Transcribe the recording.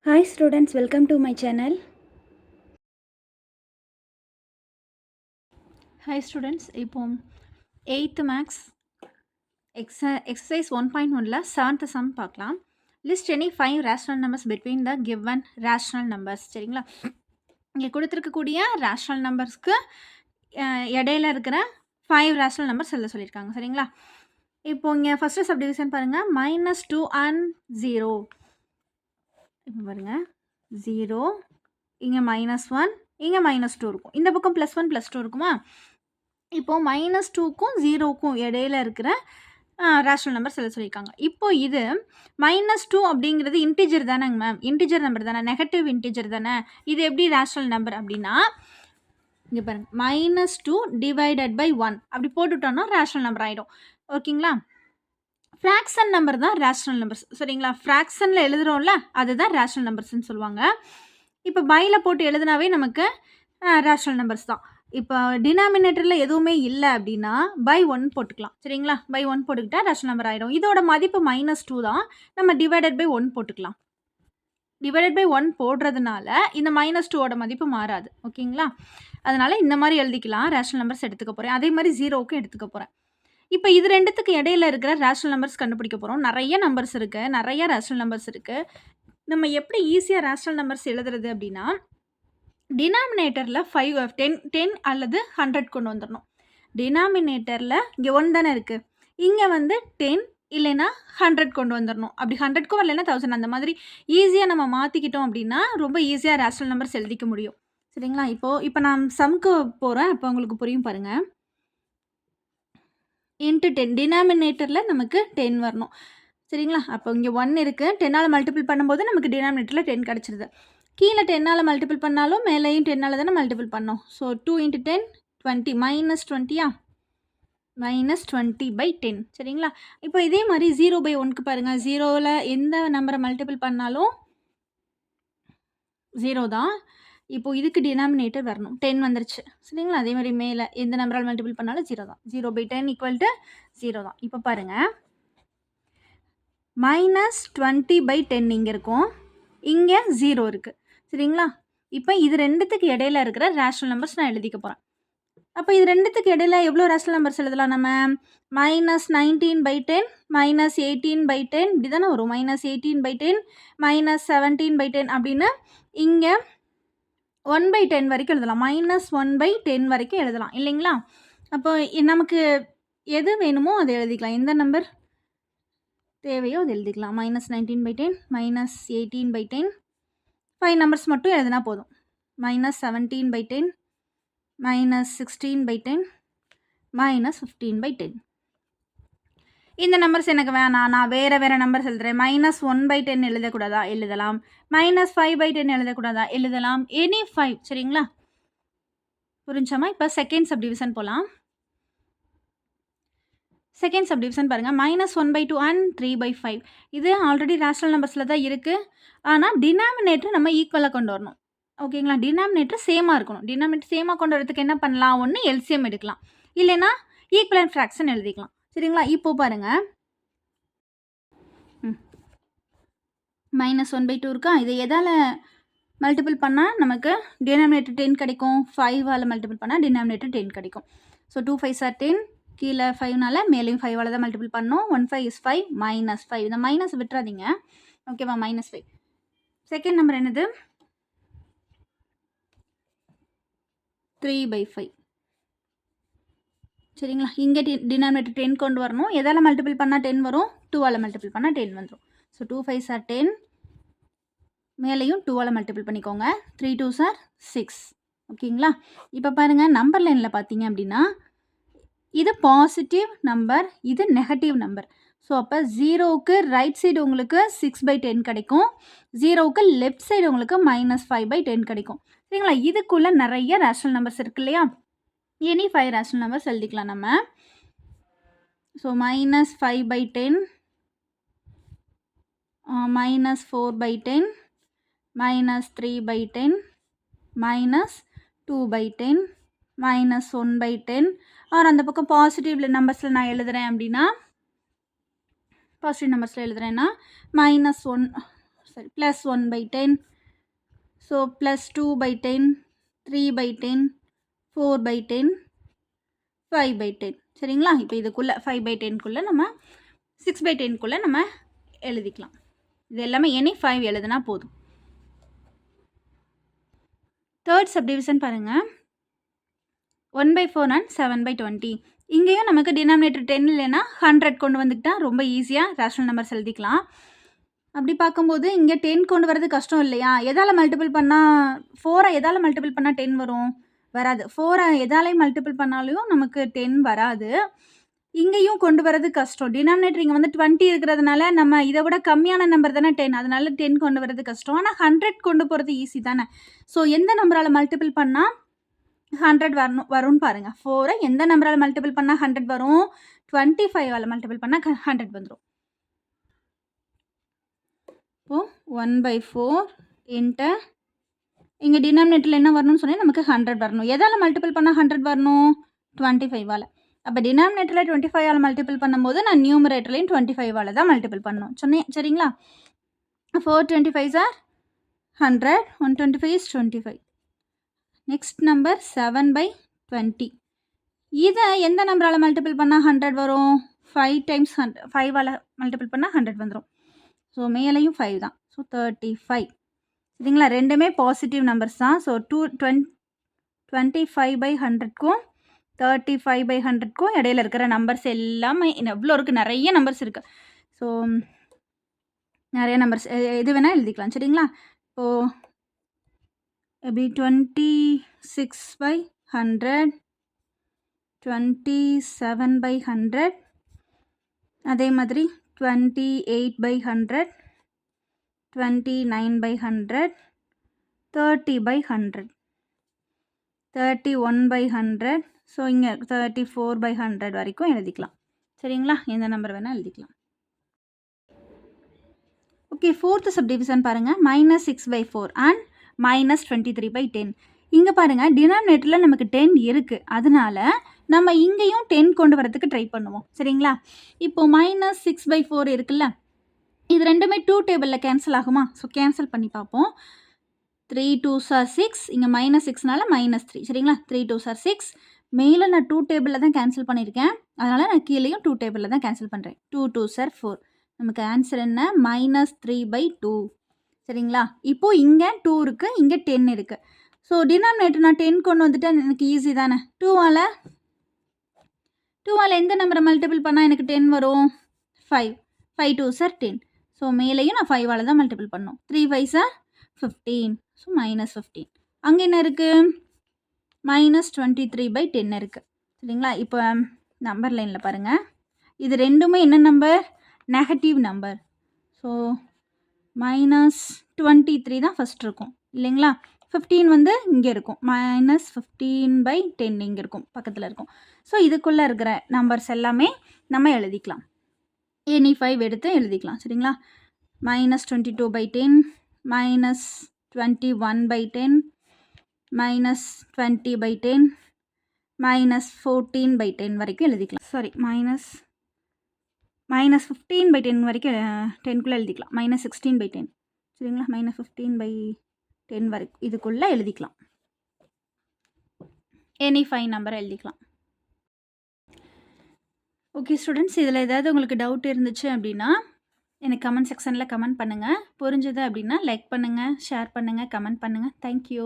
Hi students, welcome to my channel. Hi students. இப்போ 8th maths exercise 1.1ல 7th sum பார்க்கலாம். List any 5 rational numbers between the given rational numbers. சரிங்களா, இங்கே கொடுத்துருக்கக்கூடிய rational நம்பர்ஸ்க்கு இடையில இருக்கிற 5 ரேஷனல் நம்பர்ஸ் எழுத சொல்லியிருக்காங்க. சரிங்களா, இப்போ இங்கே ஃபஸ்ட்டு சப்டிவிஷன் பாருங்கள், -2 and 0. இப்போ பாருங்கள் 0, இங்கே -1, இங்கே -2 இருக்கும். இந்த பக்கம் +1 +2 இருக்குமா? இப்போது -2க்கும் 0க்கும் இடையில இருக்கிற ரேஷனல் நம்பர்ஸ் எழுத சொல்லியிருக்காங்க. இப்போ இது -2 அப்படிங்கிறது இன்டிஜர் தானேங்க மேம், இன்டிஜர் நம்பர் தானே, நெகட்டிவ் இன்டிஜர் தானே, இது எப்படி ரேஷனல் நம்பர் அப்படின்னா இங்கே பாருங்கள், -2 டிவைடட் பை 1 அப்படி போட்டுவிட்டோன்னா ரேஷனல் நம்பர் ஆகிடும். ஓகேங்களா, ஃப்ராக்ஷன் நம்பர் தான் ரேஷனல் நம்பர்ஸ். சரிங்களா, ஃப்ராக்ஷனில் எழுதுகிறோம்ல அதுதான் ரேஷனல் நம்பர்ஸ்ன்னு சொல்லுவாங்க. இப்போ பையில் போட்டு எழுதுனாவே நமக்கு ரேஷனல் நம்பர்ஸ் தான். இப்போ டினாமினேட்டரில் எதுவுமே இல்லை அப்படின்னா பை 1 போட்டுக்கலாம். சரிங்களா, பை 1 போட்டுக்கிட்டா ரேஷனல் நம்பர் ஆகிடும். இதோட மதிப்பு -2 தான், நம்ம டிவைடட் பை 1 போட்டுக்கலாம். டிவைடட் பை 1 போடுறதுனால இந்த -2ஓட மதிப்பு மாறாது. ஓகேங்களா, அதனால் இந்த மாதிரி எழுதிக்கலாம். ரேஷனல் நம்பர்ஸ் எடுத்துக்க போகிறேன், அதே மாதிரி 0க்கும் எடுத்துக்க போகிறேன். இப்போ இது ரெண்டுத்துக்கு இடையில இருக்கிற ரேஷனல் நம்பர்ஸ் கண்டுபிடிக்க போகிறோம். நிறைய நம்பர்ஸ் இருக்குது, நிறைய ரேஷனல் நம்பர்ஸ் இருக்குது. நம்ம எப்படி ஈஸியாக ரேஷனல் நம்பர்ஸ் எழுதுறது அப்படின்னா, டினாமினேட்டரில் 5 10 அல்லது 100 கொண்டு வந்துடணும். டினாமினேட்டரில் இங்கே 1 தானே இருக்குது, இங்கே வந்து 10 இல்லைன்னா 100 கொண்டு வந்துடணும். அப்படி 100க்கும் வரலைன்னா 1000, அந்த மாதிரி ஈஸியாக நம்ம மாற்றிக்கிட்டோம் அப்படின்னா ரொம்ப ஈஸியாக ரேஷனல் நம்பர்ஸ் எழுதிக்க முடியும். சரிங்களா, இப்போ நான் சம்க்கு போகிறேன், அப்போ உங்களுக்கு புரியும் பாருங்கள். இன்ட்டு 10, டினாமினேட்டரில் நமக்கு 10 வரணும். சரிங்களா, அப்போ இங்கே 1 இருக்குது, 10ஆல் மல்டிபிள் பண்ணும்போது நமக்கு டினாமினேட்டரில் 10 கிடச்சிருது. கீழே 10ஆல் மல்டிபிள் பண்ணாலும் மேலேயும் 10ஆல் தானே மல்டிபிள் பண்ணோம். ஸோ 2 × 10 20, -20யா, -20/10. சரிங்களா, இப்போ இதே மாதிரி 0/1க்கு பாருங்கள், 0ல் எந்த நம்பரை மல்டிபிள் பண்ணாலும் 0 தான். இப்போது இதுக்கு டினாமினேட்டர் வரணும், 10 வந்துருச்சு. சரிங்களா, அதே மாதிரி மேலே எந்த நம்பரால் மல்டிபிள் பண்ணாலும் 0 தான். 0/10 = 0 தான். இப்போ பாருங்கள், -20/10 இங்கே இருக்கும், இங்கே 0 இருக்குது. சரிங்களா, இப்போ இது ரெண்டுத்துக்கு இடையில இருக்கிற ரேஷனல் நம்பர்ஸ் நான் எழுதிக்க போகிறேன். அப்போ இது ரெண்டுத்துக்கு இடையில எவ்வளோ ரேஷனல் நம்பர்ஸ் எழுதலாம் நம்ம? -19/10 -18/10 இப்படி தானே வரும். -18/10 -17/10 அப்படின்னு இங்கே 1/10 வரைக்கும் எழுதலாம், -1/10 வரைக்கும் எழுதலாம் இல்லைங்களா. அப்போ நமக்கு எது வேணுமோ அதை எழுதிக்கலாம், எந்த நம்பர் தேவையோ அது எழுதிக்கலாம். -19/10 -18/10 5 நம்பர்ஸ் மட்டும் எழுதினா போதும். -17/10 -16/10 -15/10. இந்த நம்பர்ஸ் எனக்கு வேணாம், நான் வேறு நம்பர்ஸ் எழுதுகிறேன். -1/10 எழுதக்கூடாதா? எழுதலாம். -5/10 எழுதக்கூடாதா? எழுதலாம். எனி 5. சரிங்களா, புரிஞ்சாமா? இப்போ செகண்ட் சப்டிவிஷன் போகலாம். செகண்ட் சப்டிவிஷன் பாருங்கள், -1/2 and 3/5. இது ஆல்ரெடி ரேஷனல் நம்பர்ஸில் தான் இருக்குது, ஆனால் டினாமினேட்டர் நம்ம ஈக்குவலாக கொண்டு வரணும். ஓகேங்களா, டினாமினேட்டர் சேமாக இருக்கணும். டினாமினேட்டர் சேமாக கொண்டு வரதுக்கு என்ன பண்ணலாம்? ஒன்று எல்சிஎம் எடுக்கலாம், இல்லைன்னா ஈக்குவலன்ட் ஃப்ராக்ஷன் எழுதிக்கலாம். சரிங்களா, இப்போ பாருங்கள், -1/2 இருக்கா, இதை எதால் மல்டிபிள் பண்ணால் நமக்கு டினாமினேட்டர் 10 கிடைக்கும். 5ஆல் மல்டிபிள் பண்ணால் டினாமினேட்டர் 10 கிடைக்கும். ஸோ 2 5s are 10, கீழே 5னால மேலேயும் 5ஆல் தான் மல்டிபிள் பண்ணோம். 1 5 is 5, -5. இந்த மைனஸ் விட்டுறாதீங்க, ஓகேவா? -5. செகண்ட் நம்பர் என்னது? 3/5. சரிங்களா, இங்கே டினாமினேட்டர் 10 கொண்டு வரணும். எதால் மல்டிபிள் பண்ணால் 10 வரும்? 2ஆல் மல்டிபிள் பண்ணால் 10 வந்துடும். ஸோ 2 5s are 10, மேலேயும் 2ஆல் மல்டிபிள் பண்ணிக்கோங்க. 3 2s are 6. ஓகேங்களா, இப்போ பாருங்கள், நம்பர் லைனில் பார்த்தீங்க அப்படின்னா இது பாசிட்டிவ் நம்பர், இது நெகட்டிவ் நம்பர். ஸோ அப்போ 0க்கு ரைட் சைடு உங்களுக்கு 6/10 கிடைக்கும், 0க்கு லெஃப்ட் சைடு உங்களுக்கு -5/10 கிடைக்கும். சரிங்களா, இதுக்குள்ளே நிறைய ரேஷனல் நம்பர்ஸ் இருக்கு இல்லையா, எனி 5 ரேஷனல் நம்பர்ஸ் எழுதிக்கலாம் நம்ம. ஸோ -5/10 -4/10 -3/10 -2/10 -1/10. ஆர் அந்த பக்கம் பாசிட்டிவ் நம்பர்ஸில் நான் எழுதுகிறேன் அப்படின்னா, பாசிட்டிவ் நம்பர்ஸில் எழுதுகிறேன்னா -1 sorry, plus 1/10. So plus 2/10, 3/10, 4/10, 5/10. சரிங்களா? இப்போ இதுக்குள்ளே 5/10க்குள்ளே நம்ம 6/10க்குள்ளே நம்ம எழுதிக்கலாம். இது எல்லாமே எனி 5 எழுதுனா போதும். தேர்ட் சப்டிவிஷன் பாருங்கள். 1/4 and 7/20. இங்கேயும் நமக்கு டினாமினேட்டர் 10 இல்லைன்னா 100 கொண்டு வந்துக்கிட்டா ரொம்ப ஈஸியாக ரேஷனல் நம்பர்ஸ் எழுதிக்கலாம். அப்படி பார்க்கும்போது இங்கே 10 கொண்டு வரது கஷ்டம் இல்லையா? எதால் மல்டிபிள் பண்ணால் 4 எதால் மல்டிபிள் பண்ணால் 10 வரும்? வராது. 4 எதாலையும் மல்டிபிள் பண்ணாலும் நமக்கு 10 வராது. இங்கேயும் கொண்டு வரது கஷ்டம். டினாமினேட்டர் இங்கே வந்து 20 இருக்கிறதுனால நம்ம இதை விட கம்மியான நம்பர் தானே 10, அதனால 10 கொண்டு வரது கஷ்டம். ஆனால் 100 கொண்டு போகிறது ஈஸி தானே. ஸோ எந்த நம்பரால் மல்டிபிள் பண்ணால் 100 வரும்னு பாருங்கள். 4 எந்த நம்பரால் மல்டிபிள் பண்ணால் 100 வரும்? 25ஆல் மல்டிபிள் பண்ணால் 100 வந்துடும். இப்போது 1/4 இன்ட்டு இங்கே டினாமினேட்டரில் என்ன வரணும்னு சொன்னால் நமக்கு 100 வரணும். எதால் மல்டிபிள் பண்ணால் 100 வரணும்? 25ஆல். அப்போ டினாமினேட்டரில் 25ஆல் மல்டிபிள் பண்ணும்போது நான் நியூமரேட்டர்லையும் 25ஆல் தான் மல்டிபிள் பண்ணணும் சொன்னேன். சரிங்களா? 4 25s are 100, 125 is 25. Next number 7/20. இதை எந்த நம்பரால் மல்டிபிள் பண்ணால் 100 வரும்? 5 டைம்ஸ் 100, 5ஆல் மல்டிபிள் பண்ணால் 100 வந்துடும். ஸோ மேலேயும் 5 தான். ஸோ 35. சரிங்களா? ரெண்டுமே பாசிட்டிவ் நம்பர்ஸ் தான். ஸோ 25/100க்கும் 35/100க்கும் இடையில இருக்கிற நம்பர்ஸ் எல்லாமே எவ்வளோ இருக்குது? நிறைய நம்பர்ஸ் இருக்குது. ஸோ நிறைய நம்பர்ஸ் எது வேணால் எழுதிக்கலாம். சரிங்களா? இப்போது எப்படி 26/100, 27/100, அதே மாதிரி 28/100, 29/100, 30/100, 31/100. ஸோ இங்கே 34/100 வரைக்கும் எழுதிக்கலாம். சரிங்களா? எந்த நம்பர் வேணால் எழுதிக்கலாம். ஓகே, ஃபோர்த்து சப்டிவிஷன் பாருங்கள். -6/4 அண்ட் -23/10. இங்கே பாருங்கள், டினாமினேட்டரில் நமக்கு 10 இருக்குது. அதனால நம்ம இங்கேயும் 10 கொண்டு வரதுக்கு ட்ரை பண்ணுவோம். சரிங்களா? இப்போது -6/4 இருக்குல்ல, இது ரெண்டுமே 2 டேபிளில் கேன்சல் ஆகுமா? ஸோ கேன்சல் பண்ணி பார்ப்போம். 3 2s are 6, இங்கே -6னால -3. சரிங்களா? 3 2s are 6. மேலே நான் 2 டேபிளில் தான் கேன்சல் பண்ணியிருக்கேன். அதனால் நான் கீழேயும் 2 டேபிளில் தான் கேன்சல் பண்ணுறேன். 2 2s are 4. நமக்கு ஆன்சர் என்ன? -3/2. சரிங்களா? இப்போது இங்கே 2 இருக்குது, இங்கே 10 இருக்குது. ஸோ டினாமினேட்டர் நான் 10 கொண்டு வந்துட்டேன், எனக்கு ஈஸி தானே. 2ஆல் எந்த நம்பரை மல்டிபிள் பண்ணால் எனக்கு 10 வரும்? 5. 5 2s are 10. ஸோ மேலேயும் நான் 5ஆல் தான் மல்டிபிள் பண்ணணும். 3 5s are 15. ஸோ -15. அங்கே என்ன இருக்குது? -23/10 இருக்குது. சரிங்களா? இப்போ நம்பர் லைனில் பாருங்கள். இது ரெண்டுமே என்ன நம்பர்? Negative number. ஸோ -23 தான் ஃபஸ்ட் இருக்கும் இல்லைங்களா? 15 வந்து இங்கே இருக்கும். -15/10 இங்கே இருக்கும், பக்கத்தில் இருக்கும். ஸோ இதுக்குள்ளே இருக்கிற நம்பர்ஸ் எல்லாமே நம்ம எழுதிக்கலாம். எனி 5 எடுத்து எழுதிக்கலாம். சரிங்களா? -22/10, -21/10, -20/10, -14/10 வரைக்கும் எழுதிக்கலாம். சாரி, -15/10 வரைக்கும் 10க்குள்ளே எழுதிக்கலாம். -16/10. சரிங்களா? -15/10 வரைக்கும் இதுக்குள்ளே எழுதிக்கலாம். எனி 5 நம்பரை எழுதிக்கலாம். ஓகே ஸ்டூடெண்ட்ஸ், இதில் ஏதாவது உங்களுக்கு டவுட் இருந்துச்சு அப்படின்னா எனக்கு கமெண்ட் செக்ஷனில் கமெண்ட் பண்ணுங்கள். புரிஞ்சுது அப்படின்னா லைக் பண்ணுங்கள், ஷேர் பண்ணுங்கள், கமெண்ட் பண்ணுங்கள். தேங்க்யூ.